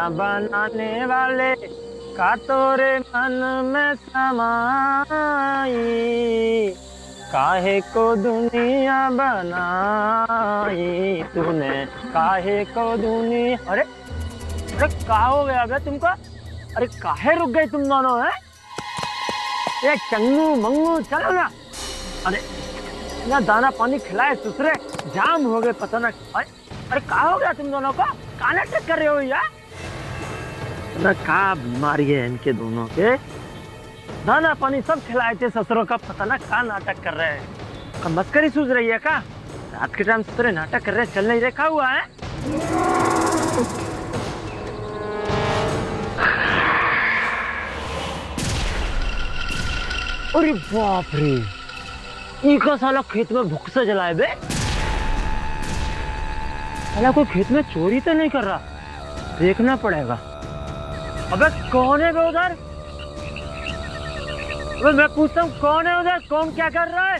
दुनिया बनाने वाले का तोरे मन में समाई, काहे को दुनिया बनाई तूने, काहे को दुनिया। अरे अरे कहा हो गया बे तुमको? अरे काहे रुक गए तुम दोनों? हैं ये चंगू मंगू चलो ना। अरे ना दाना पानी खिलाए दूसरे जाम हो गए पता ना। अरे कहा हो गया तुम दोनों को? कहा नाटक कर रहे हो यार? ना का बीमारी है इनके दोनों के? दाना पानी सब खिलाए थे ससुरों का, पता ना का नाटक कर रहे हैं। मस्करी सूझ रही है का? रात के टाइम ससुरे नाटक कर रहे हैं, चल नहीं देखा हुआ है? अरे बाप रे, इनका साला खेत में भूख से जलाए बे। साला कोई खेत में चोरी तो नहीं कर रहा, देखना पड़ेगा। अबे कौन है बे उधर? अबे मैं पूछता हूँ कौन है उधर? कौन क्या कर रहा है?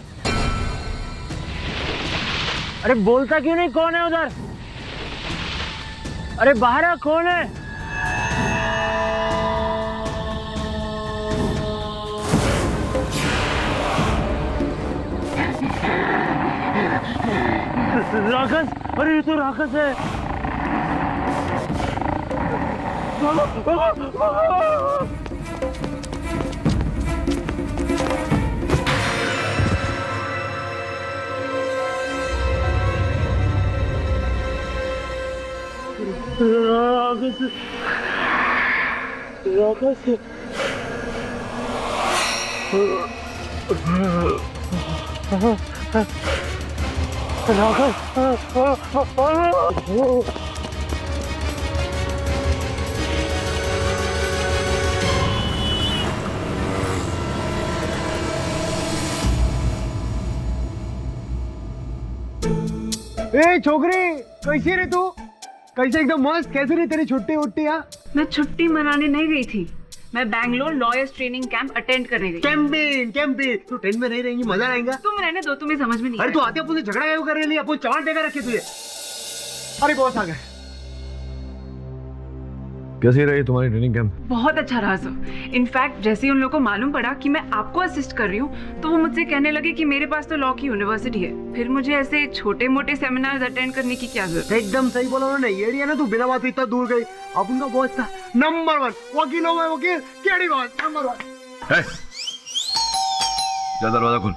अरे बोलता क्यों नहीं कौन है उधर? अरे बाहर है, कौन है? राक्षस! अरे ये तो राक्षस है। राक्षस ए छोकरी, कैसी रे तू? कैसे एकदम मस्त? कैसे रे तेरी छुट्टी उट्टी? मैं छुट्टी मनाने नहीं गई थी, मैं Bangalore lawyers training camp attend करने गई। कैंपिंग तू ट्रेन में नहीं रहेंगी, मजा आएगा। तुम रहने दो, तुम्हें समझ में नहीं। अरे तू आते अपन से झगड़ा क्यों कर रही है? अपन चवाट देकर रखे तुझे। अरे बॉस आ गए। कैसी रही तुम्हारी ट्रेनिंग कैंप? बहुत अच्छा रहा सर। इनफैक्ट जैसे ही उन लोगों को मालूम पड़ा कि मैं आपको असिस्ट कर रही हूँ तो वो मुझसे कहने लगे कि मेरे पास तो लॉ की यूनिवर्सिटी है, फिर मुझे ऐसे छोटे मोटे सेमिनार्स अटेंड करने की क्या जरूरत। एकदम सही बोला उन्होंने। ये है ना, तू बिना बात इतना दूर गई। अब उनका बॉस था नंबर 1 वकीलों में वकील, केड़ी बॉस नंबर 1। जा दरवाजा खोल।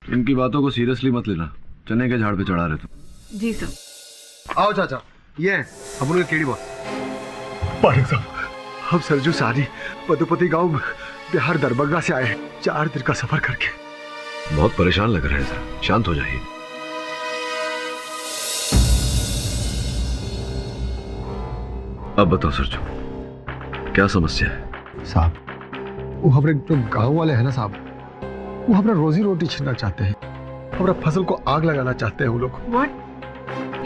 इनकी बातों को सीरियसली मत लेना, चने के झाड़ पे चढ़ा रहे तुम। जी सर। आओ चाचा, ये है अपन के केड़ी बॉस। पारिक साहब, हम सरजू सारी मधुपति गांव बिहार दरभंगा से आए, 4 दिन का सफर करके। बहुत परेशान लग रहे हैं सर, शांत हो जाइए। अब बताओ सरजू, क्या समस्या है? साहब, वो हमारे जो गांव वाले हैं ना साहब, वो हमारा रोजी रोटी छीनना चाहते हैं, हमारा फसल को आग लगाना चाहते हैं वो लोग। व्हाट?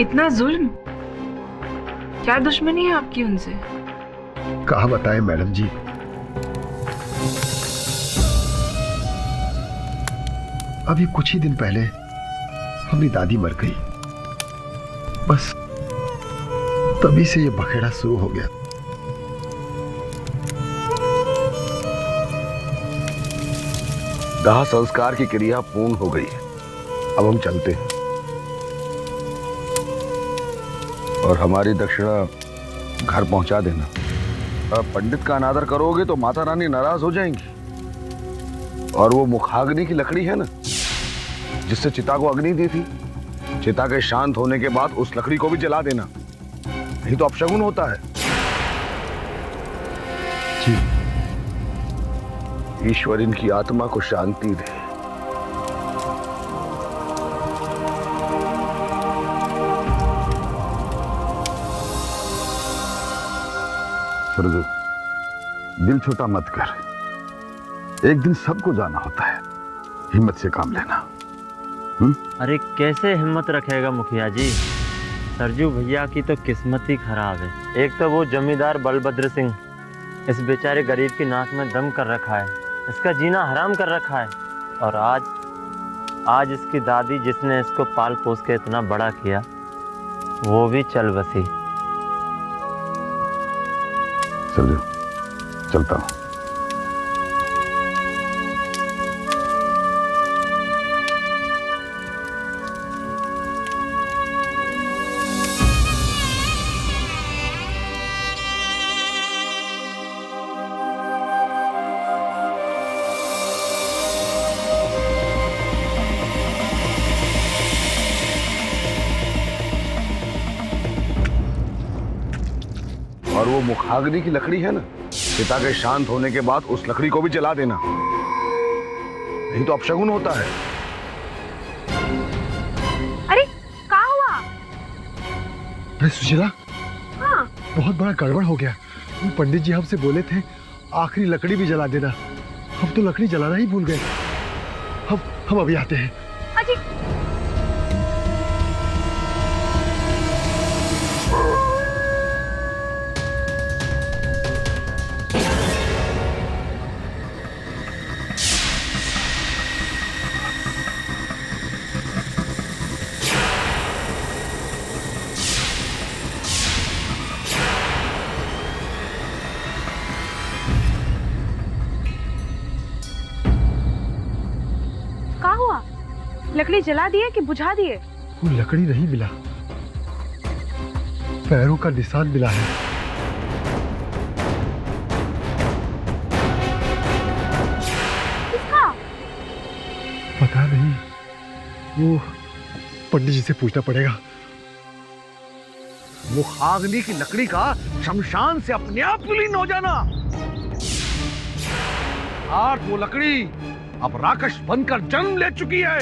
इतना जुल्म? क्या दुश्मनी है आपकी उनसे? कहा बताएं मैडम जी। अभी कुछ ही दिन पहले हमारी दादी मर गई, बस तभी से ये बखेड़ा शुरू हो गया। दाह संस्कार की क्रिया पूर्ण हो गई है, अब हम चलते हैं। और हमारी दक्षिणा घर पहुंचा देना। अब पंडित का अनादर करोगे तो माता रानी नाराज हो जाएंगी। और वो मुखाग्नि की लकड़ी है ना, जिससे चिता को अग्नि दी थी, चिता के शांत होने के बाद उस लकड़ी को भी जला देना, नहीं तो अपशगुन होता है। जी। ईश्वर इनकी आत्मा को शांति दे। सरजू, दिल छोटा मत कर, एक दिन सबको जाना होता है, हिम्मत से काम लेना। अरे कैसे हिम्मत रखेगा मुखिया जी? सरजू भैया की तो किस्मत ही खराब है। एक तो वो जमींदार बलभद्र सिंह इस बेचारे गरीब की नाक में दम कर रखा है, इसका जीना हराम कर रखा है। और आज इसकी दादी जिसने इसको पाल पोस के इतना बड़ा किया, वो भी चल बसी। सरजू चलता हूं। और वो मुखाग्नि की लकड़ी है ना, पिता के शांत होने के बाद उस लकड़ी को भी जला देना, नहीं तो अपशगुन होता है। अरे क्या हुआ? अरे सुशीला, हाँ बहुत बड़ा गड़बड़ हो गया। वो पंडित जी हमसे बोले थे आखिरी लकड़ी भी जला देना, हम तो लकड़ी जलाना ही भूल गए। हम अभी आते हैं। अजी क्या हुआ? लकड़ी जला दिए कि बुझा दिए? वो लकड़ी नहीं मिला, पैरों का निशान मिला है। किसका? पता नहीं, वो पंडित जी से पूछना पड़ेगा। मुखाग्नि की लकड़ी का शमशान से अपने आप विलीन हो जाना, और वो लकड़ी अब राक्षस बनकर जन्म ले चुकी है।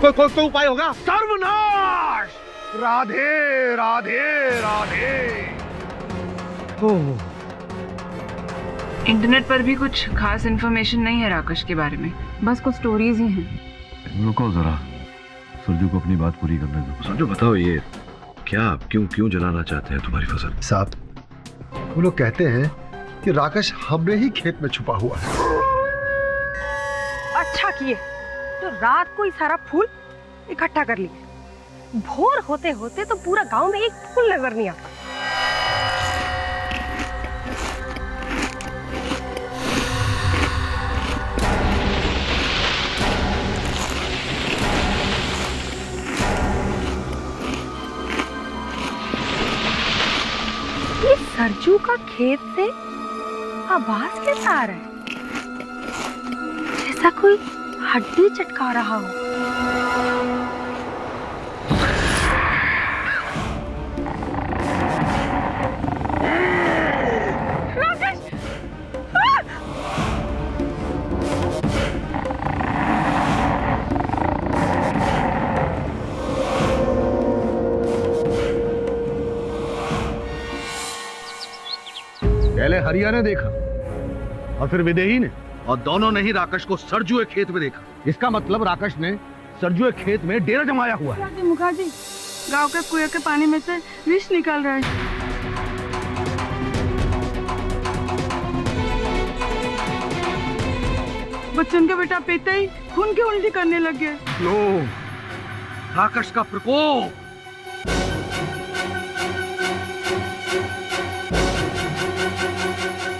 कोई उपाय होगा? सर्वनाश! राधे राधे राधे। ओह, इंटरनेट पर भी कुछ खास इन्फॉर्मेशन नहीं है राकेश के बारे में, बस कुछ स्टोरीज ही हैं। रुको जरा, सरजू को अपनी बात पूरी करने दो। सरजू बताओ, ये क्या, क्यों जलाना चाहते हैं तुम्हारी फसल? साहब, वो लोग कहते हैं कि राकेश हमने ही खेत में छुपा हुआ है। अच्छा किए तो रात को ही सारा फूल इकट्ठा कर लिए। भोर होते होते तो पूरा गांव में एक फूल नजर नहीं आता। सरजू का खेत से आवाज कैसा आ रहा है? जैसा कोई हड्डी चटका रहा हो। राकेश! पहले हरिया ने देखा और फिर विदेही ने, और दोनों ने ही राकेश को सरजू के खेत में देखा। इसका मतलब राकेश ने सरजू के खेत में डेरा जमाया हुआ है। मुखर्जी, गांव के कुएं के पानी में से विष निकल रहा है। बच्चन का बेटा पीते ही खून की उल्टी करने लग गए। लो, राकेश का प्रकोप।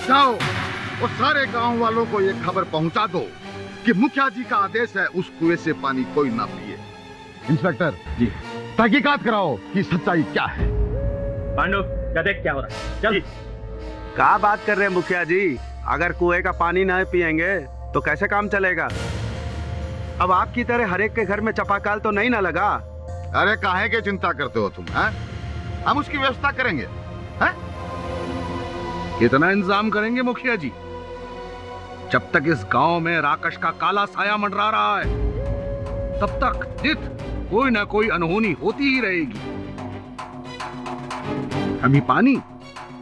जाओ, वो सारे गांव वालों को ये खबर पहुंचा दो कि मुखिया जी का आदेश है उस कुएं से पानी कोई ना पिए। इंस्पेक्टर जी, तहकीकात कराओ कि सच्चाई क्या है। पांडु, क्या देख क्या हो रहा है? चल। क्या बात कर रहे हैं मुखिया जी? अगर कुएं का पानी नहीं पिएंगे तो कैसे काम चलेगा? अब आपकी तरह हर एक के घर में चापाकल तो नहीं ना लगा। अरे काहे की चिंता करते हो तुम? हैं? हम उसकी व्यवस्था करेंगे। हैं? कितना इंतजाम करेंगे मुखिया जी? जब तक इस गांव में राकेश का काला साया मंडरा रहा है, तब तक नित कोई ना कोई अनहोनी होती ही रहेगी। अभी पानी,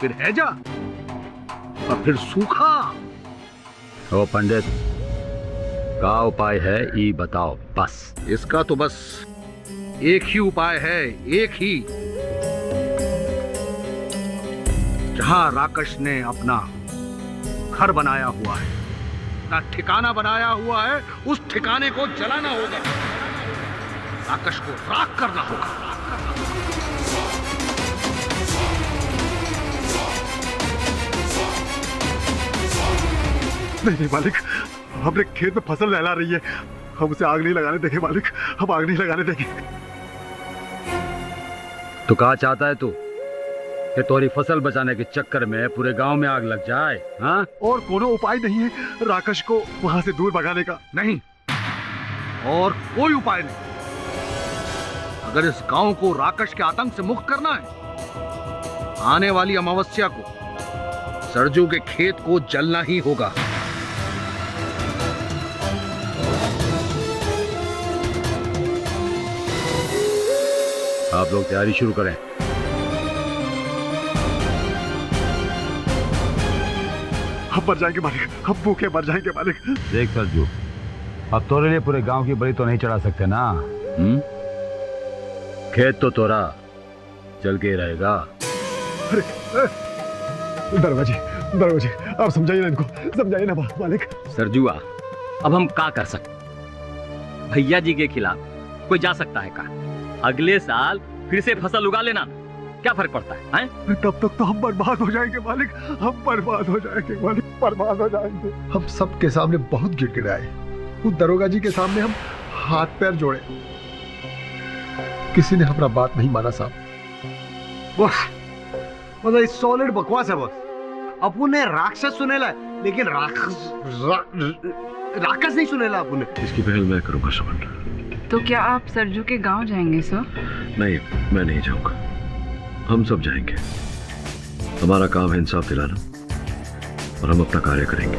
फिर हैजा, और फिर सूखा। ओ पंडित, का उपाय है ये बताओ बस। इसका तो बस एक ही उपाय है, एक ही। जहां राकेश ने अपना घर बनाया हुआ है, अपना ठिकाना बनाया हुआ है, उस ठिकाने को जलाना होगा। राकश को राख करना होगा। नहीं मालिक, हमने खेत में फसल लहला रही है, हम उसे आग नहीं लगाने देंगे मालिक, हम आग नहीं लगाने देंगे। तो कहा चाहता है तू कि तुम्हारी फसल बचाने के चक्कर में पूरे गांव में आग लग जाए? हाँ? और कोनो उपाय नहीं है राकश को वहां से दूर भगाने का? नहीं, और कोई उपाय नहीं। अगर इस गांव को राकश के आतंक से मुक्त करना है, आने वाली अमावस्या को सरजू के खेत को जलना ही होगा। आप लोग तैयारी शुरू करें। हम मर जाएंगे मालिक, हम भूखे मर जाएंगे मालिक। देख सरजू, अब तोरे लिए पूरे गांव की बलि तो नहीं चढ़ा सकते ना। खेत तो तोरा जल के ही रहेगा। अरे दरवाजे दरवाजे, आप समझाइए ना इनको, समझाइए ना मालिक। सरजुआ, अब हम का कर सकते? भैया जी के खिलाफ कोई जा सकता है का? अगले साल फिर से फसल उगा लेना, क्या फर्क पड़ता है? तब तक तो हम बर्बाद हो जाएंगे मालिक, हम बर्बाद हो जाएंगे मालिक, बर्बाद हो जाएंगे। हम सबके सामने बहुत गिड़गिड़ाए, उस दरोगा जी के सामने हम हाथ पैर जोड़े, किसी ने हमारा बात नहीं माना साहब। बस मतलब सॉलिड बकवास है बस। अपन ने राक्षस सुनेला है, लेकिन राक्षस नहीं सुनेला अपन ने। इसकी पहल मैं करूंगा श्रवण। तो क्या आप सरजू के गांव जाएंगे सर? नहीं, मैं नहीं जाऊंगा, हम सब जाएंगे। हमारा काम है इंसाफ दिलाना और हम अपना कार्य करेंगे।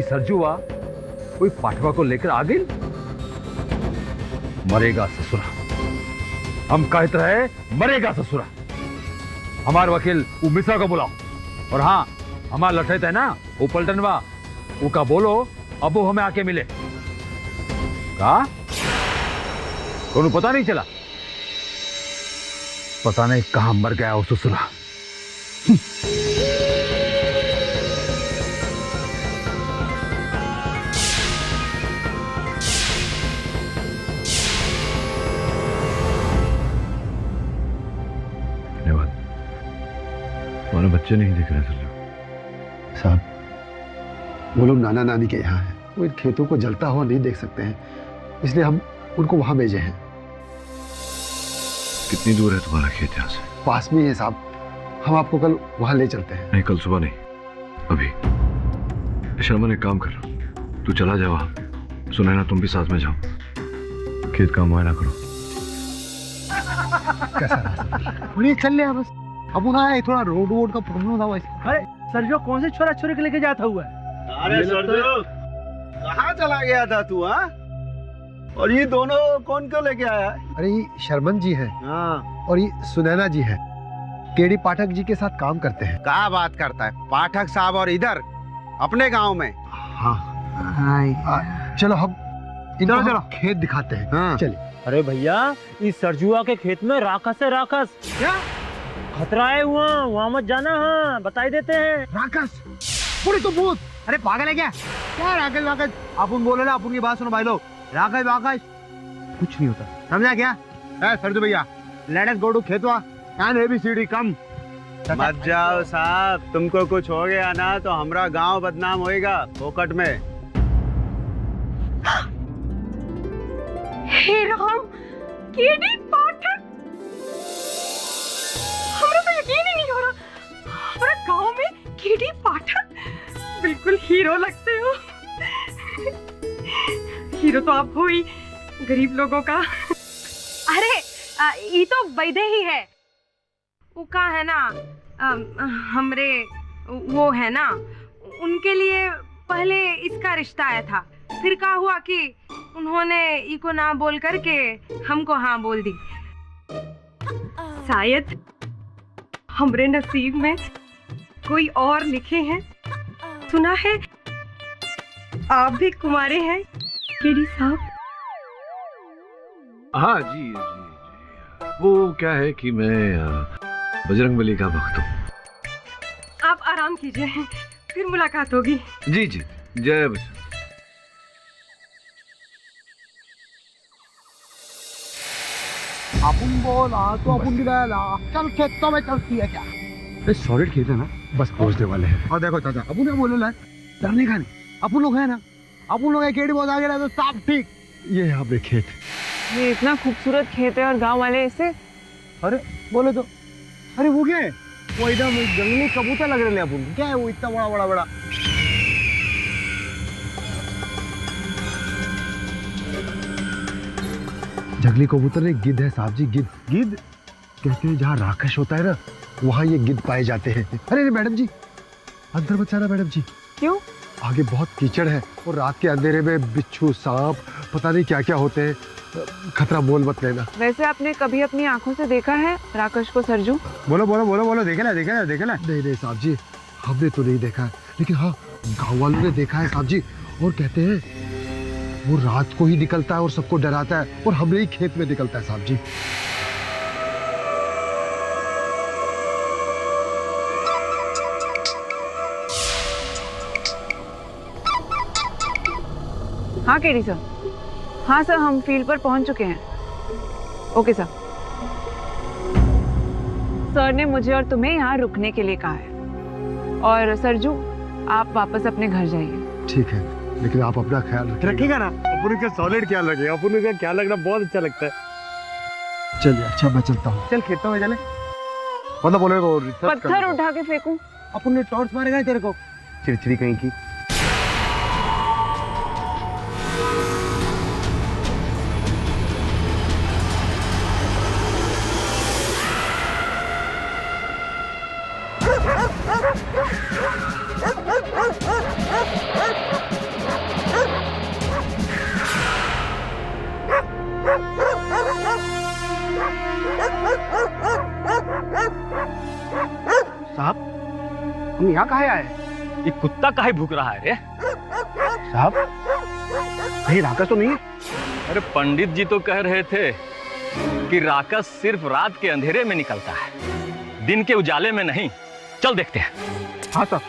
सरजुआ कोई पाठवा को लेकर आ गई? मरेगा ससुरा, हम कहते रहे मरेगा ससुरा। हमारे वकील वो मिश्रा को बुलाओ, और हाँ हमारा लठैत है ना वो पलटनवा, वो का बोलो अब वो हमें आके मिले। का पता नहीं चला? पता नहीं कहां मर गया वो ससुरा। हमारे बच्चे नहीं दिख रहे सरजू साहब, वो लोग नाना नानी के यहाँ हैं, वो इन खेतों को जलता हुआ नहीं देख सकते हैं, इसलिए हम उनको वहां भेजे हैं। कितनी दूर है तुम्हारा खेत यहाँ से? पास में ही है साहब, हम आपको कल वहां ले चलते हैं। नहीं, कल सुबह नहीं, अभी। शर्मन एक काम कर, तू चला जा वहां, सुनैना तुम भी साथ में जाओ, खेत का मुआयना करो। कैसा रहा? चल ले बस, अब उन्हें थोड़ा रोड का प्रॉब्लम था वैसे। अरे सरजू कौन से छोरा छोरी के लेके जाता हुआ है? अरे सरजू कहाँ चला गया था तू? हाँ, और ये दोनों कौन क्यों लेके आया है? अरे ये शर्मन जी हैं, हाँ, और ये सुनैना जी हैं, केडी पाठक जी के साथ काम करते हैं। क्या बात करता है पाठक साहब? और इधर अपने गांव में? हाँ, चलो हम इनको चलो खेत दिखाते हैं। हाँ। चलिए। अरे भैया, इस सरजुआ के खेत में राक्षस है, राक्षस। क्या खतरा है वहाँ मत जाना। हाँ, बताई देते हैं। राक्षस? पूरी तो भूत। अरे पागल है क्या? क्या राक्षस राक्षस? अपन बोले ना, अपन की बात सुनो भाई लोग। राक्षस राक्षस कुछ नहीं होता, समझा क्या? सरजू भैया, लेट अस गो टू खेतवा एंड ABCD कम। मत जाओ साहब, तुमको कुछ हो गया ना तो हमारा गांव बदनाम होएगा फोकट में। हे राम, केडी पाठक, हमरा तो यकीन ही नहीं हो रहा, हमारा गांव में केडी पाठक, बिल्कुल हीरो लगते हो। हीरो तो आप हो ही, गरीब लोगों का। अरे ये तो वैदे ही है। वो का है ना, हमरे वो है ना, उनके लिए पहले इसका रिश्ता आया था, फिर क्या हुआ कि उन्होंने इको ना बोल करके हमको हाँ बोल दी। शायद हमरे नसीब में कोई और लिखे हैं। सुना है आप भी कुंवारे हैं केडी साहब? हाँ जी जी जी, वो क्या है कि मैं बजरंगबली का भक्त हूँ। आप आराम कीजिए, फिर मुलाकात होगी। जी जी, जय बजरंग। अपन बोला तो अपन गिराया, चल खेतों में चलती है क्या? सॉलिड खेत है ना, बस पहुंचने वाले हैं। और देखो चाचा, अपन ने बोले ला डरने का नहीं, अपन लोग है ना, अपन लोग केडी बहुत आगे रहे तो सब ठीक। ये है अपने खेत। ये इतना खूबसूरत खेत है और गांव वाले इसे। अरे बोले तो, अरे वो क्या है? वो एकदम जंगली कबूतर लग रहे हैं अपन। क्या है वो इतना बड़ा बड़ा बड़ा? जंगली कबूतर नहीं, गिद्ध है साहब जी, गिद्ध। गिद्ध कहते हैं जहाँ राक्षस होता है ना, वहाँ ये गिद्ध पाए जाते हैं। अरे मैडम जी, अंदर मत जाना मैडम जी। क्यों? आगे बहुत कीचड़ है और रात के अंधेरे में बिच्छू, सांप, पता नहीं क्या क्या होते हैं। खतरा मोल मत लेना। वैसे आपने कभी अपनी आंखों से देखा है राकेश को सरजू? बोलो बोलो बोलो बोलो, देखे ना देखे ना देखे ना। नहीं नहीं साहब जी, हमने तो नहीं देखा है, लेकिन हाँ गाँव वालों ने देखा है साहब जी। और कहते हैं वो रात को ही निकलता है और सबको डराता है, और हमरे ही खेत में निकलता है साहब जी। हाँ केडी सर। हाँ सर, हम फील्ड पर पहुंच चुके हैं। Okay sir. सर ने मुझे और तुम्हें यहाँ रुकने के लिए कहा है। और सरजू, आप वापस अपने घर जाइए। ठीक है, लेकिन आप अपना ख्याल रखिएगा ना। अपन का सॉलिड ख्याल रखिएगा। अपन का ख्याल रखना बहुत अच्छा लगता है। चलिए, अच्छा मैं चलता हूँ। चल खेतों में चले। मतलब बोले वो पत्थर उठा के फेंकूं? अपन ने टॉर्च मारेगा तेरे को, चिड़चिड़ी कहीं की। साहब, हम यहाँ काहे आए? ये कुत्ता काहे भूख रहा है रे? साहब, कहीं राकेश तो नहीं है? अरे पंडित जी तो कह रहे थे कि राकेश सिर्फ रात के अंधेरे में निकलता है, दिन के उजाले में नहीं। चल देखते हैं। हाँ साहब।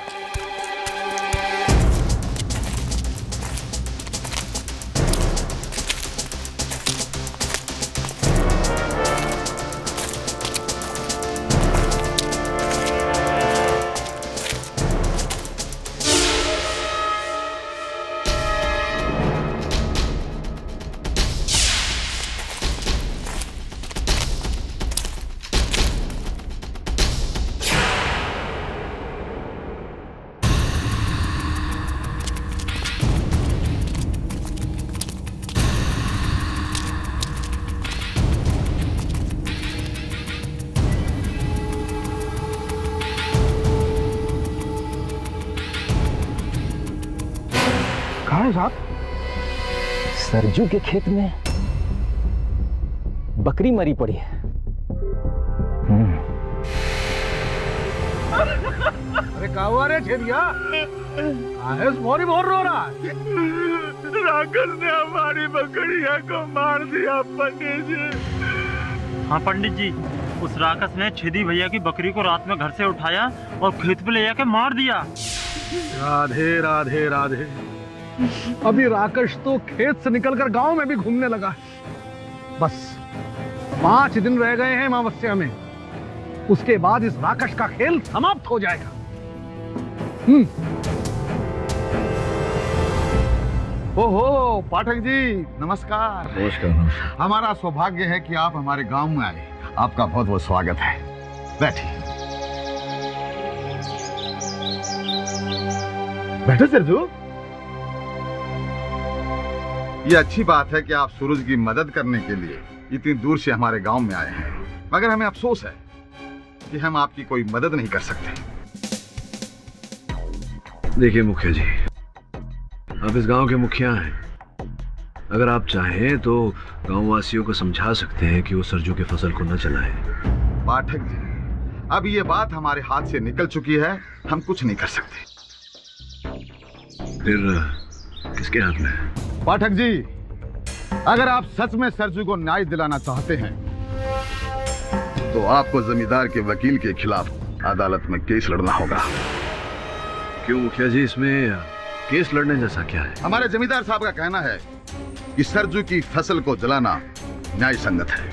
कहाँ है साहब? सरजू के खेत में बकरी मरी पड़ी है। अरे क्या हुआ रे छेदिया? मोरी मोर रो रहा है। राकेश ने हमारी बकरिया को मार दिया पंडित जी। हाँ पंडित जी, उस राकेश ने छेदी भैया की बकरी को रात में घर से उठाया और खेत पे ले जाके मार दिया। राधे राधे राधे। अभी राकेश तो खेत से निकलकर गांव में भी घूमने लगा है। बस 5 दिन रह गए हैं अमावस्या में, उसके बाद इस राकेश का खेल समाप्त हो जाएगा। ओहो पाठक जी, नमस्कार। नमस्कार। हमारा सौभाग्य है कि आप हमारे गांव में आए। आपका बहुत बहुत स्वागत है। बैठिए। बैठो सरजू। ये अच्छी बात है कि आप सूरज की मदद करने के लिए इतनी दूर से हमारे गांव में आए हैं, मगर हमें अफसोस है कि हम आपकी कोई मदद नहीं कर सकते। देखिए मुखिया जी, आप इस गांव के मुखिया हैं। अगर आप चाहें तो गांव वासियों को समझा सकते हैं कि वो सरजू की फसल को न जलाएं। पाठक जी, अब ये बात हमारे हाथ से निकल चुकी है, हम कुछ नहीं कर सकते। फिर किसके हाथ में है? पाठक जी, अगर आप सच में सरजू को न्याय दिलाना चाहते हैं तो आपको जमींदार के वकील के खिलाफ अदालत में केस लड़ना होगा। क्यों मुखिया जी, इसमें केस लड़ने जैसा क्या है? हमारे जमींदार साहब का कहना है कि सरजू की फसल को जलाना न्याय संगत है।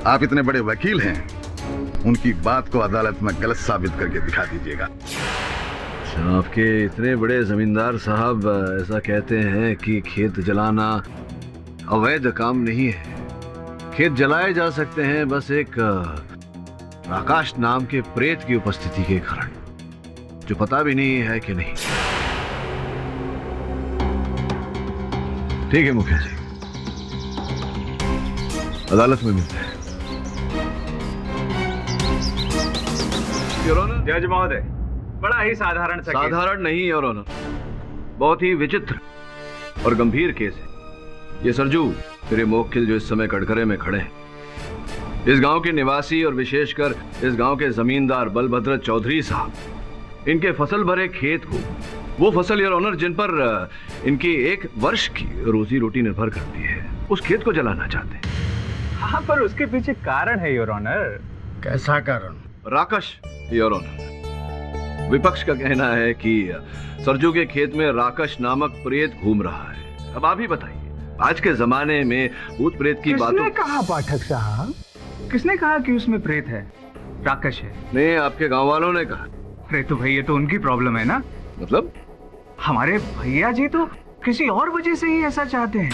आप इतने बड़े वकील हैं, उनकी बात को अदालत में गलत साबित करके दिखा दीजिएगा। आपके इतने बड़े जमींदार साहब ऐसा कहते हैं कि खेत जलाना अवैध काम नहीं है। खेत जलाए जा सकते हैं बस एक आकाश नाम के प्रेत की उपस्थिति के कारण, जो पता भी नहीं है कि नहीं। ठीक है मुखिया जी, अदालत में मिलते हैं। जज महोदय, बड़ा ही साधारण सा साधारण नहीं और ऑनर, बहुत ही विचित्र और गंभीर केस है। ये सरजू मेरे मोक्किल जो इस समय कटघरे में खड़े हैं, इस गांव के निवासी और विशेषकर इस गांव के जमींदार बलभद्र चौधरी साहब, इनके फसल भरे खेत को, वो फसल योर ऑनर जिन पर इनकी 1 वर्ष की रोजी रोटी निर्भर करती है, उस खेत को जलाना चाहते हैं। हाँ, पर उसके पीछे कारण है योर ऑनर। कैसा कारण? राकश योर ऑनर। विपक्ष का कहना है कि सरजू के खेत में राकश नामक प्रेत घूम रहा है। अब आप ही बताइए, आज के जमाने में भूत प्रेत की बातों। किसने कहा पाठक साहब? किसने कहा कि उसमें प्रेत है, राकश है? नहीं, आपके गांव वालों ने कहा। अरे तो भैया, तो उनकी प्रॉब्लम है ना। मतलब हमारे भैया जी तो किसी और वजह से ही ऐसा चाहते हैं।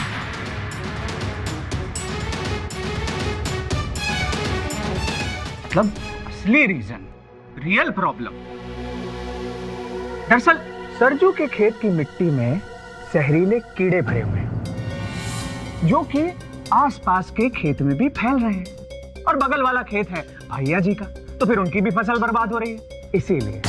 मतलब असली रीजन, रियल प्रॉब्लम। दरअसल सरजू के खेत की मिट्टी में जहरीले कीड़े भरे हुए हैं, जो कि आसपास के खेत में भी फैल रहे हैं। और बगल वाला खेत है भैया जी का, तो फिर उनकी भी फसल बर्बाद हो रही है। इसीलिए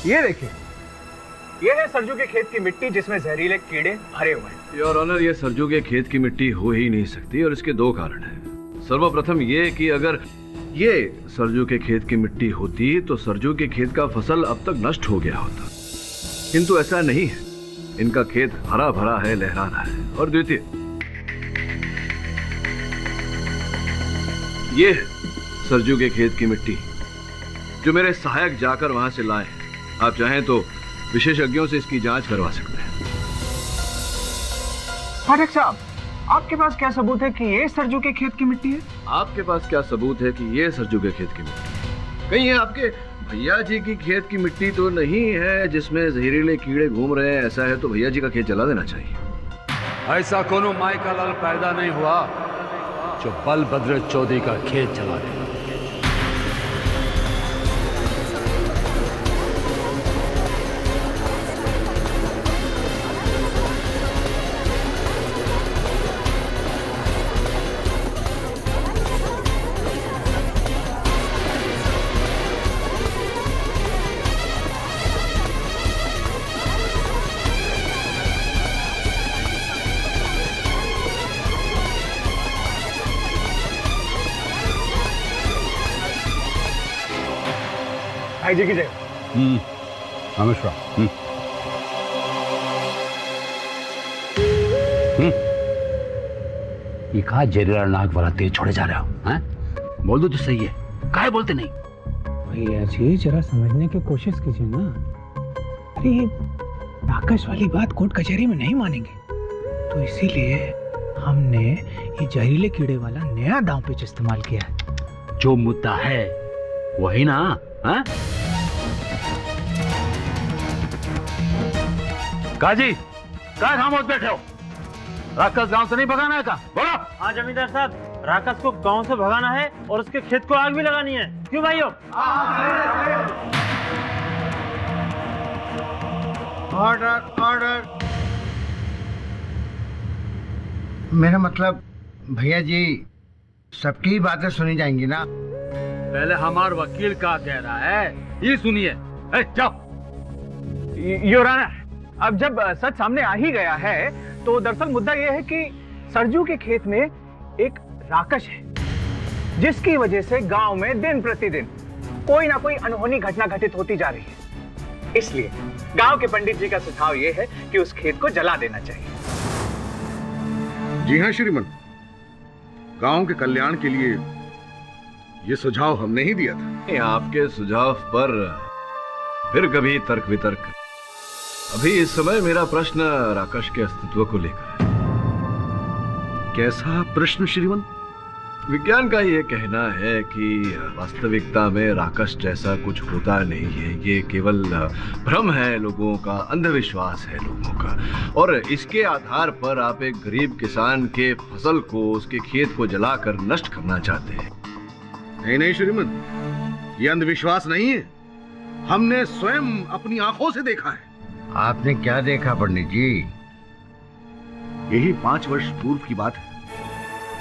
ये देखिए, ये है सरजू के खेत की मिट्टी जिसमें जहरीले कीड़े भरे हुए हैं। योर ऑनर, ये सरजू के खेत की मिट्टी हो ही नहीं सकती और इसके 2 कारण हैं। सर्वप्रथम ये कि अगर ये सरजू के खेत की मिट्टी होती तो सरजू के खेत का फसल अब तक नष्ट हो गया होता, किंतु ऐसा नहीं है। इनका खेत हरा भरा है, लहरा रहा है। और द्वितीय, ये है सरजू के खेत की मिट्टी जो मेरे सहायक जाकर वहां से लाए। आप चाहें तो विशेषज्ञों से इसकी जांच करवा सकते हैं। पाठक साहब, आपके पास क्या सबूत है कि ये सरजू के खेत की मिट्टी है? आपके पास क्या सबूत है कि ये सरजू के खेत की मिट्टी? कहीं ये आपके भैया जी की खेत की मिट्टी तो नहीं है जिसमें जहरीले कीड़े घूम रहे हैं? ऐसा है तो भैया जी का खेत जला देना चाहिए। ऐसा कोनो माई का लाल पैदा नहीं हुआ जो बलभद्र चौधरी का खेत जला दे। भाई जी की जय। नमस्कार। ये कहा जहरीला नाग वाला तेज छोड़े जा रहे हो? हैं? बोल दो तो सही है, काहे बोलते नहीं? भैया जी जरा समझने की कोशिश कीजिए ना। अरे ये राकश वाली बात कोर्ट कचहरी में नहीं मानेंगे, तो इसीलिए हमने ये जहरीले कीड़े वाला नया दांव पेच इस्तेमाल किया है। जो मुद्दा है वही ना। हाँ? काजी, कहा खामोश बैठे हो? राक्षस गांव से नहीं भगाना है का? बोलो। हाँ जमींदार साहब, राक्षस को गांव से भगाना है और उसके खेत को आग भी लगानी है। क्यों भाइयों? Order order. मेरा मतलब भैया जी, सबकी ही बातें सुनी जाएंगी ना? पहले हमार वकील का कह रहा है ये सुनिए। जाओ। योर ऑनर, अब जब सच सामने आ ही गया है तो दरअसल मुद्दा यह है कि सरजू के खेत में एक राक्षस है जिसकी वजह से गांव में दिन प्रतिदिन कोई ना कोई अनहोनी घटना घटित होती जा रही है। इसलिए गांव के पंडित जी का सुझाव यह है कि उस खेत को जला देना चाहिए। जी हाँ श्रीमन, गांव के कल्याण के लिए ये सुझाव हमने ही दिया था। आपके सुझाव पर फिर कभी तर्क वितर्क। अभी इस समय मेरा प्रश्न राक्षस के अस्तित्व को लेकर है। कैसा प्रश्न श्रीमन? विज्ञान का यह कहना है कि वास्तविकता में राक्षस जैसा कुछ होता नहीं है, ये केवल भ्रम है लोगों का, अंधविश्वास है लोगों का, और इसके आधार पर आप एक गरीब किसान के फसल को, उसके खेत को जलाकर नष्ट करना चाहते हैं। नहीं नहीं श्रीमन, ये अंधविश्वास नहीं है, हमने स्वयं अपनी आंखों से देखा है। आपने क्या देखा पंडित जी? यही 5 वर्ष पूर्व की बात है।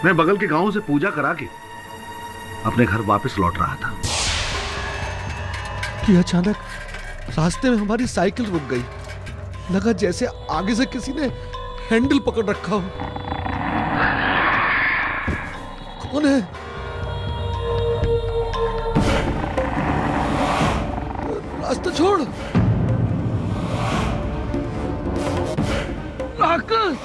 मैं बगल के गांव से पूजा करा के अपने घर वापस लौट रहा था कि अचानक रास्ते में हमारी साइकिल रुक गई। लगा जैसे आगे से किसी ने हैंडल पकड़ रखा हो। कौन है? रास्ता छोड़। राक्षस!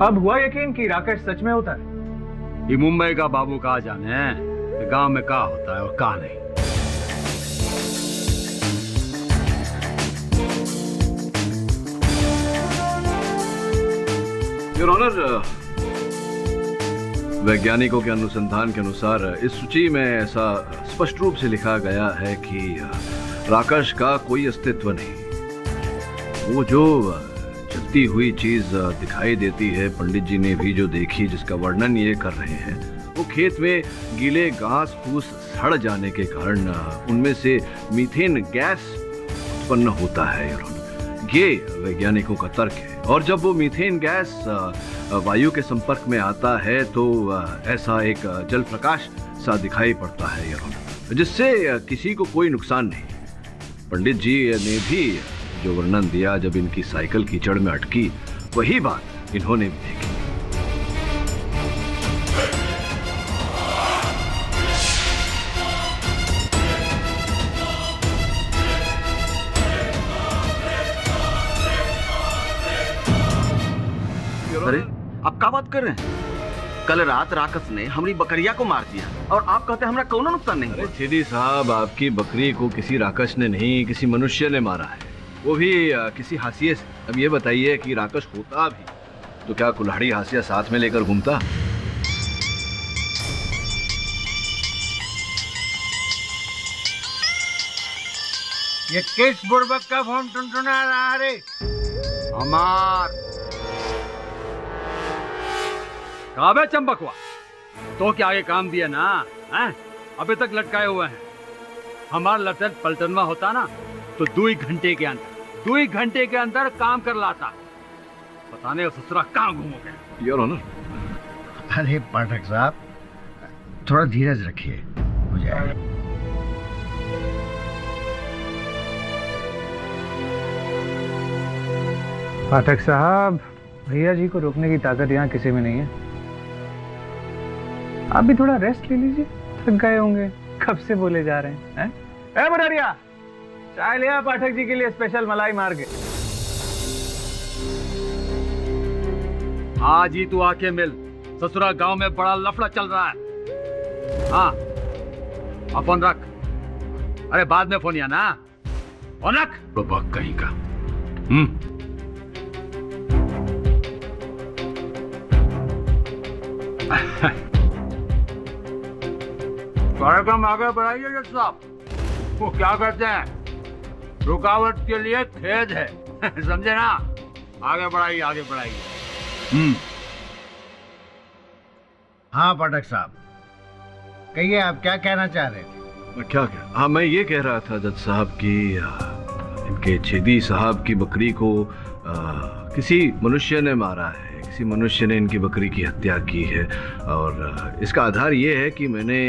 अब हुआ यकीन कि राकेश सच में होता है। ये मुंबई का बाबू कहा जाने कि गांव में क्या होता है और क्या नहीं। योर ऑनर, वैज्ञानिकों के अनुसंधान के अनुसार इस सूची में ऐसा स्पष्ट रूप से लिखा गया है कि राक्षस का कोई अस्तित्व नहीं। वो जो जलती हुई चीज दिखाई देती है, पंडित जी ने भी जो देखी, जिसका वर्णन ये कर रहे हैं, वो खेत में गीले घास फूस सड़ जाने के कारण उनमें से मीथेन गैस उत्पन्न होता है। ये वैज्ञानिकों का तर्क है। और जब वो मीथेन गैस वायु के संपर्क में आता है तो ऐसा एक जल प्रकाश सा दिखाई पड़ता है, जिससे किसी को कोई नुकसान नहीं। पंडित जी ने भी जो वर्णन दिया, जब इनकी साइकिल कीचड़ में अटकी, वही बात इन्होंने भी देखी। अरे आप क्या बात कर रहे हैं? कल रात राक्षस ने हमारी बकरिया को मार दिया और आप कहते हैं हमारा कोई नुकसान नहीं। अरे सीधी साहब, आपकी बकरी को किसी राक्षस ने नहीं, किसी मनुष्य ने मारा है, वो भी किसी हाशिए से। अब ये बताइए कि राक्षस होता भी तो क्या कुल्हाड़ी हाशिया साथ में लेकर घूमता? ये किस बुड़बक का फोन टुनटुना रहा रे? हमार काबे चंपकवा तो क्या आगे काम दिया ना हैं? अभी तक लटकाए हुए हैं। हमारा लटक पलटनवा होता ना तो 2 घंटे के अंदर काम कर लाता। पता नहीं ससुरा कहाँ घूमो गए। Your honour. अरे पाठक साहब, थोड़ा धीरज रखिए, हो जाएगा। पाठक साहब, भैया जी को रोकने की ताकत यहाँ किसी में नहीं है। आप भी थोड़ा रेस्ट ले लीजिए, थक गए होंगे, कब से बोले जा रहे हैं। ए मुरारिया, चाय लिया पाठक जी के लिए स्पेशल मलाई मार के। आज ही तू आके मिल, ससुरा गांव में बड़ा लफड़ा चल रहा है। हाँ अपन रख। अरे बाद में फोन या ना, फोन रख। बक कहीं का। कार्यक्रम आगे बढ़ाइए जज साहब। वो क्या कहते हैं, रुकावट के लिए खेद है। समझे ना? आगे बढ़ाइए, आगे बढ़ाइए। हाँ पाठक साहब, कहिए आप क्या कहना चाह रहे थे? क्या हाँ, मैं ये कह रहा था जज साहब कि इनके छेदी साहब की बकरी को किसी मनुष्य ने मारा है, किसी मनुष्य ने इनकी बकरी की हत्या की है। और इसका आधार ये है कि मैंने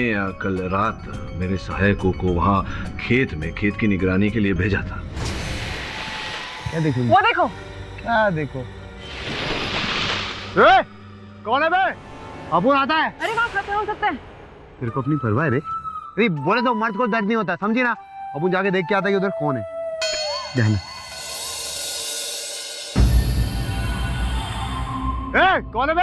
कल रात मेरे सहायकों को वहाँ खेत की निगरानी के लिए भेजा था। क्या देखो? वो देखो। क्या देखो? कौन है बे? अबून आता है। अरे वहाँ खतरा हो सकता है। तेरे को अपनी परवाह है रे? अरे बोले तो मर्द को दर्द नहीं होता, समझी ना? अबून जाके देख के आता है उधर कौन है। ध्यान। कौन है बे?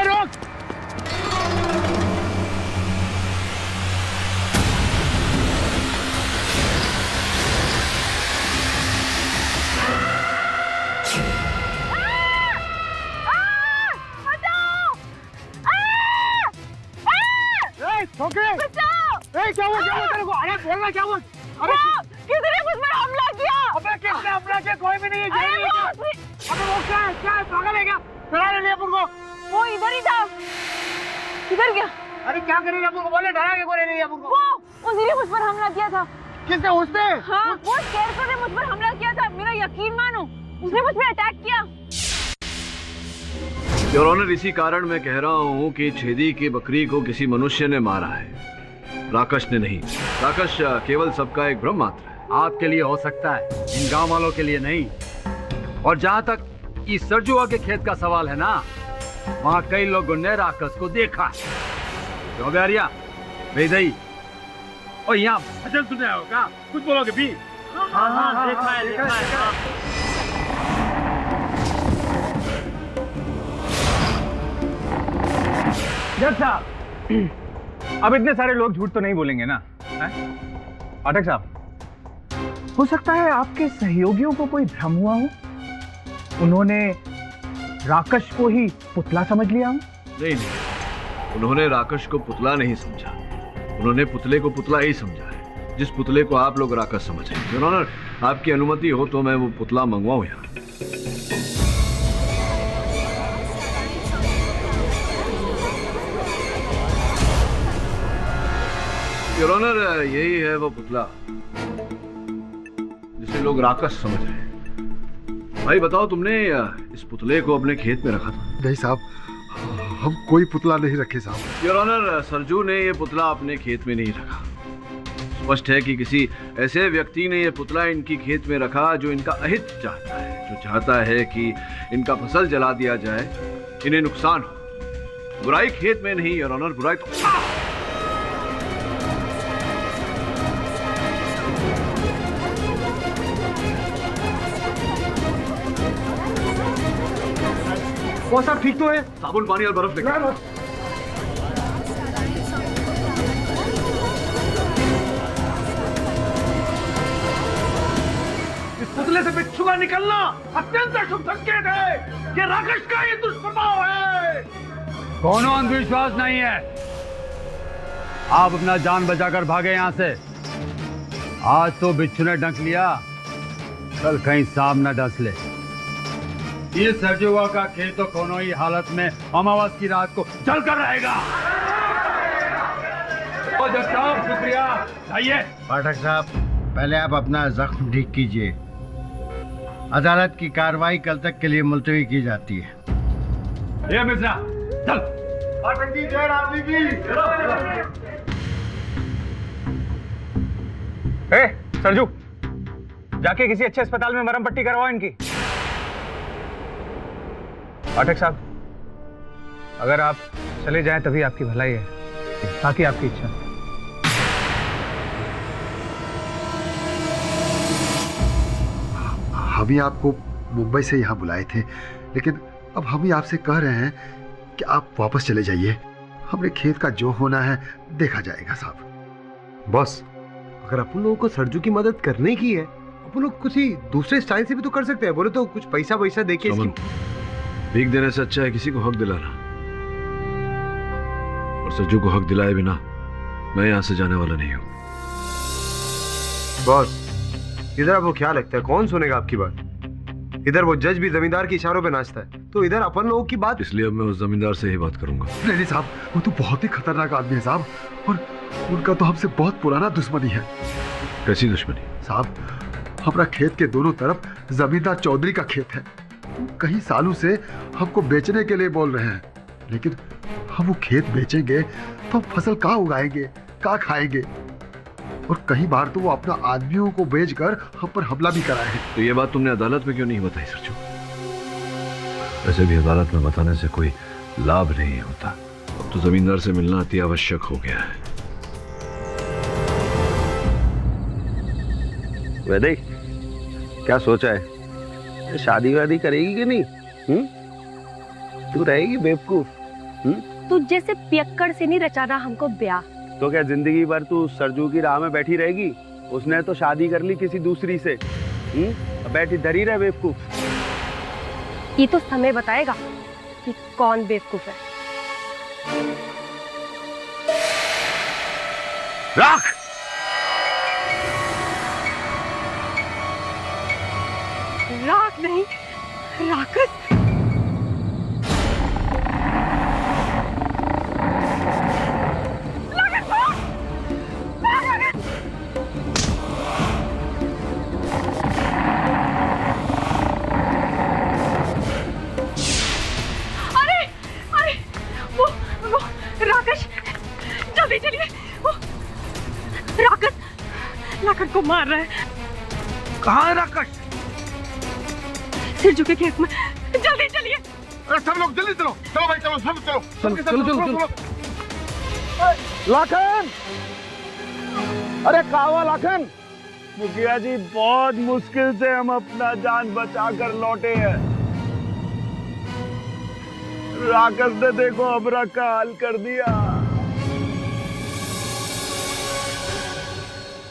रुक। क्या हुआ तेरे को? अरे बोलना क्या हुआ? अरे किसी ने मुझ पर हमला किया। अबे किसने हमला किया? कोई भी नहीं है। अबे वो क्या है? पागल है क्या? डरा ले लिया पुरको। वो इधर ही था। इधर क्या? अरे क्या करेगा पुरको? बोले डरा के को ले लिया पुरको। वो उसी ने मुझ पर हमला किया था। किसने? उसने? हाँ, वो शेरखुर ने मुझ पर हमला किया था। मेरा यकीन मानो, उसने मुझ पर अटैक किया। योर ऑनर, इसी कारण मैं कह रहा हूँ कि छेदी की बकरी को किसी मनुष्य ने मारा है, राकश ने नहीं। राकश केवल सबका एक भ्रम मात्र है। आपके लिए हो सकता है, इन गांव वालों के लिए नहीं। और जहां तक इस सरजुआ के खेत का सवाल है ना, वहां कई लोगों ने राकस को देखा है। क्यों बिहारिया? बेदई और यहाँ भजन सुने होगा, कुछ बोलोगे भी? हाँ, देखा है। जज साहब, अब इतने सारे लोग झूठ तो नहीं बोलेंगे ना? पाठक साहब, हो सकता है आपके सहयोगियों को कोई भ्रम हुआ हो, उन्होंने राकश को ही पुतला समझ लिया हो। नहीं, उन्होंने राकश को पुतला नहीं समझा, उन्होंने पुतले को पुतला ही समझा है, जिस पुतले को आप लोग राकश समझे। योर ऑनर, आपकी अनुमति हो तो मैं वो पुतला मंगवाऊं यहाँ। योर ऑनर, यही है वो पुतला जिसे लोग राकश समझ रहे हैं। भाई बताओ, तुमने इस पुतले को अपने खेत में रखा था? नहीं साहब, हम कोई पुतला नहीं रखे साहब। योर ऑनर, सरजू ने ये पुतला अपने खेत में नहीं रखा। स्पष्ट है कि किसी ऐसे व्यक्ति ने ये पुतला इनकी खेत में रखा जो इनका अहित चाहता है, जो चाहता है कि इनका फसल जला दिया जाए, इन्हें नुकसान हो। बुराई खेत में नहीं योर ऑनर, बुराई तो वो सब ठीक तो है? साबुन, पानी और बर्फ लेकर। इस पुतले से बिच्छू का निकलना अत्यंत शुभ संकेत है। ये राकश का ये दुष्प्रभाव है। कोनो अंधविश्वास नहीं है। आप अपना जान बचाकर भागे यहाँ से। आज तो बिच्छू ने डंक लिया, कल कहीं सांप न डस ले। ये सरजुआ का खेत तो कोनो ही हालत में अमावस की रात को जलकर रहेगा। शुक्रिया। आइए पाठक साहब, पहले आप अपना जख्म ठीक कीजिए। अदालत की कार्रवाई कल तक के लिए मुलतवी की जाती है। ये मिश्रा, चल। पाठक जी, जय राम जी की। सरजू, जाके किसी अच्छे अस्पताल में मरहम पट्टी करवाओ इनकी। पाठक साहब, अगर आप चले जाएं तभी आपकी भलाई है, बाकी आपकी इच्छा। हम ही आपको मुंबई से यहाँ बुलाए थे, लेकिन अब हम ही आपसे कह रहे हैं कि आप वापस चले जाइए। हमने खेत का जो होना है देखा जाएगा साहब। बॉस, अगर अपन लोगों को सरजू की मदद करने की है, वो लोग कुछ ही दूसरे स्टाइल से भी तो कर सकते हैं, बोले तो कुछ पैसा वैसा देके सुमन, भीख देने से अच्छा है किसी को हक दिलाना। और सज्जू को हक दिलाए बिना मैं यहाँ से जाने वाला नहीं हूँ। बॉस, इधर आपको क्या लगता है कौन सुनेगा आपकी बात? इधर वो जज भी जमींदार के इशारों पे नाचता है, तो इधर अपन लोगों की बात। इसलिए अब मैं उस जमींदार से ही बात करूंगा। नहीं साहब, वो तो बहुत ही खतरनाक आदमी है साहब, और उनका तो हमसे बहुत पुराना दुश्मनी है। कैसी दुश्मनी? साहब, हमारा खेत के दोनों तरफ जमींदार चौधरी का खेत है। कई सालों से हमको बेचने के लिए बोल रहे हैं, लेकिन हम वो खेत बेचेंगे तो हम फसल कहाँ उगाएंगे, कहाँ खाएंगे? और कई बार तो वो अपना आदमियों को बेचकर हम पर हमला भी कराए हैं। तो ये बात तुमने अदालत में क्यों नहीं बताई सरजू? वैसे भी अदालत में बताने से कोई लाभ नहीं होता। अब तो जमींदार से मिलना अति आवश्यक हो गया है। वैदे, क्या सोचा है? शादी वादी करेगी कि नहीं? तू रहेगी बेवकूफ? तू जैसे पियक्कड़ से नहीं रचाना हमको ब्याह। तो क्या जिंदगी भर तू सरजू की राह में बैठी रहेगी? उसने तो शादी कर ली किसी दूसरी से। बैठी धरी रहे बेवकूफ। ये तो समय बताएगा कि कौन बेवकूफ है। राख! राख नहीं, राक्षस। राकट को मार रहा है। कहाँ है राकट? सिरजू के खेत में। जल्दी चलिए। अरे सब लोग जल्दी चलो, चलो भाई चलो, सब चलो, चलो चलो चलो। लाखन, अरे कावा लाखन। मुखिया जी, बहुत मुश्किल से हम अपना जान बचा कर लौटे हैं। राकस ने देखो अबरा का हाल कर दिया।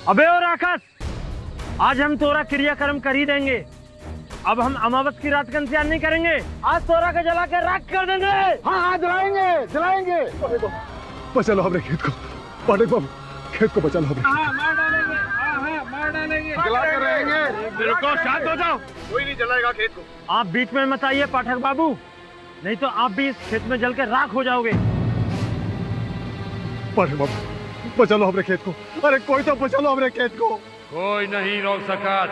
अबे ओ राकस, आज हम तोरा क्रियाक्रम कर ही देंगे। अब हम अमावस की रात का इंतजार नहीं करेंगे। आज तोरा को जला के राख कर देंगे। हाँ, जलाएंगे जलाएंगे। बचा लो हमारे खेत को, पाठक बाबू, खेत को बचा लो हमारे। मार डालेंगे। मार डालेंगे। जलाते रहेंगे। रुको, शांत हो जाओ। कोई नहीं जलाएगा खेत को। आप बीच में मत आइए पाठक बाबू, नहीं तो आप भी इस खेत में जल के राख हो जाओगे। पाठक बाबू, बचा लो हमारे खेत को। अरे कोई तो बचा लो हमारे खेत को। कोई नहीं रोक सका।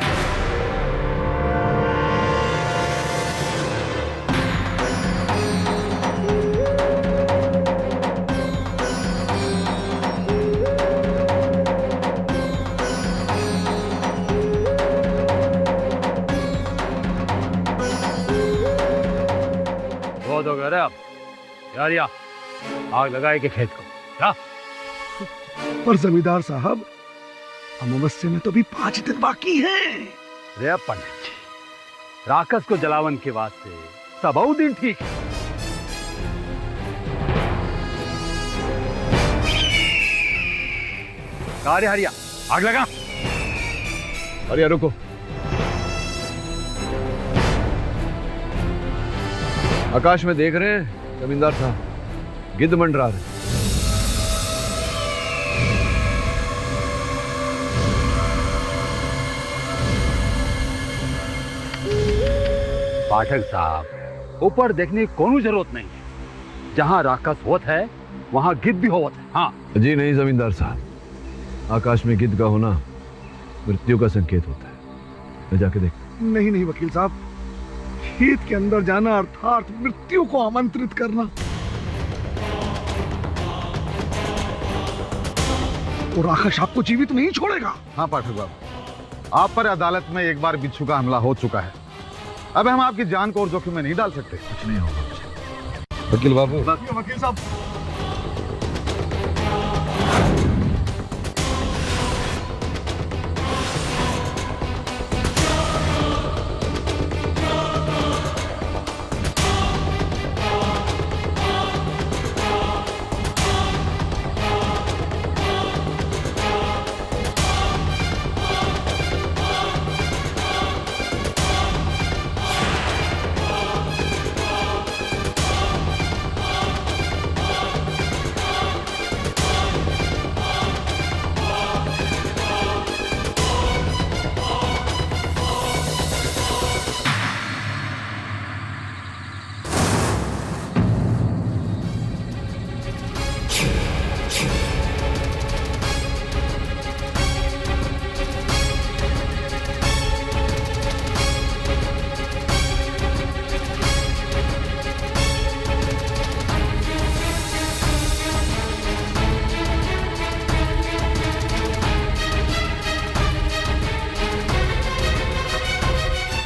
बहुत हो गया रे अब। यार या आग लगाए के खेत को। क्या? पर जमींदार साहब, अमावस्या में तो भी 5 दिन बाकी हैं। रे पंडित जी, राकस को जलावन के वास्ते सबऊ दिन ठीक है। कार्य हरिया, आग लगा। हरिया रुको। आकाश में देख रहे हैं जमींदार साहब, गिद्ध मंडरा रहे। पाठक साहब, ऊपर देखने की कोई जरूरत नहीं है। जहां राक्षस होत है वहां गिद्ध भी होत है। हाँ जी नहीं जमींदार साहब, आकाश में गिद्ध का होना मृत्यु का संकेत होता है। मैं जाके देख। नहीं नहीं वकील साहब, खेत के अंदर जाना अर्थात मृत्यु को आमंत्रित करना। और राक्षस आपको जीवित नहीं छोड़ेगा। हाँ पाठक बाबू, आप पर अदालत में एक बार बिच्छू का हमला हो चुका है। अब हम आपकी जान को और जोखिम में नहीं डाल सकते। कुछ नहीं होगा वकील बाबू। वकील साहब,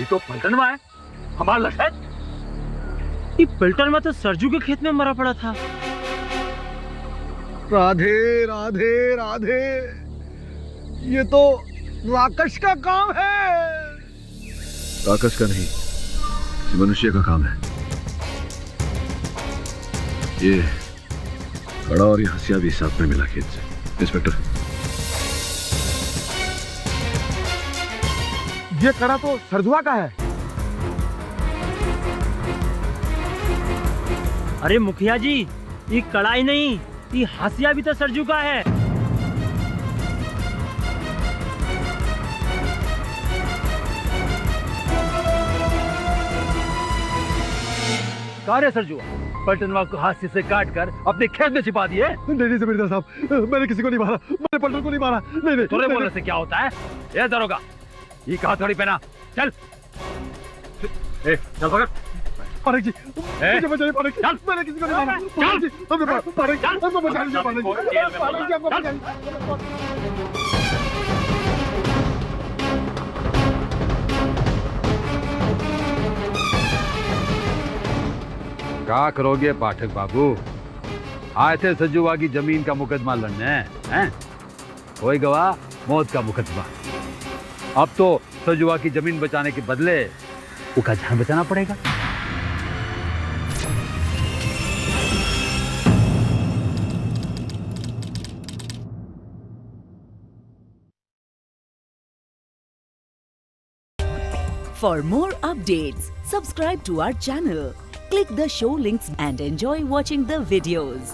ये तो पलटनवा है, हमारा लखन। ये पलटनवा तो सरजू के खेत में मरा पड़ा था। राधे राधे राधे, ये तो राकश का काम है। राकश का नहीं, किसी मनुष्य का काम है। ये कड़ा और ये हंसिया भी साथ में मिला खेत से। इंस्पेक्टर, ये कड़ा तो सरजुआ का है। अरे मुखिया जी, ये कड़ाई नहीं, ये हासिया भी तो सरजू का है। कार्य सरजुआ पलटनवा को हाथ से काट कर अपने खेत में छिपा दिए। नहीं जमींदार साहब, मैंने किसी को नहीं मारा, मैंने पलटन को नहीं मारा। नहीं तोरे बोलने से क्या होता है? ये दरोगा, ये कहा थोड़ी पहना, चल चल पकड़। पारक जी, मुझे बचाइए पारक जी, मैंने किसी को नहीं मारा। पारक जी, पारक जी, हमको बचा लीजिए पारक जी, पारक जी, हमको बचा लीजिए। क्या करोगे पाठक बाबू? आए थे सजुआ की जमीन का मुकदमा लड़ने, हैं? कोई गवाह, मौत का मुकदमा। अब तो सजुआ की जमीन बचाने के बदले उसका जान बचाना पड़ेगा। For more updates, subscribe to our channel, click the show links and enjoy watching the videos.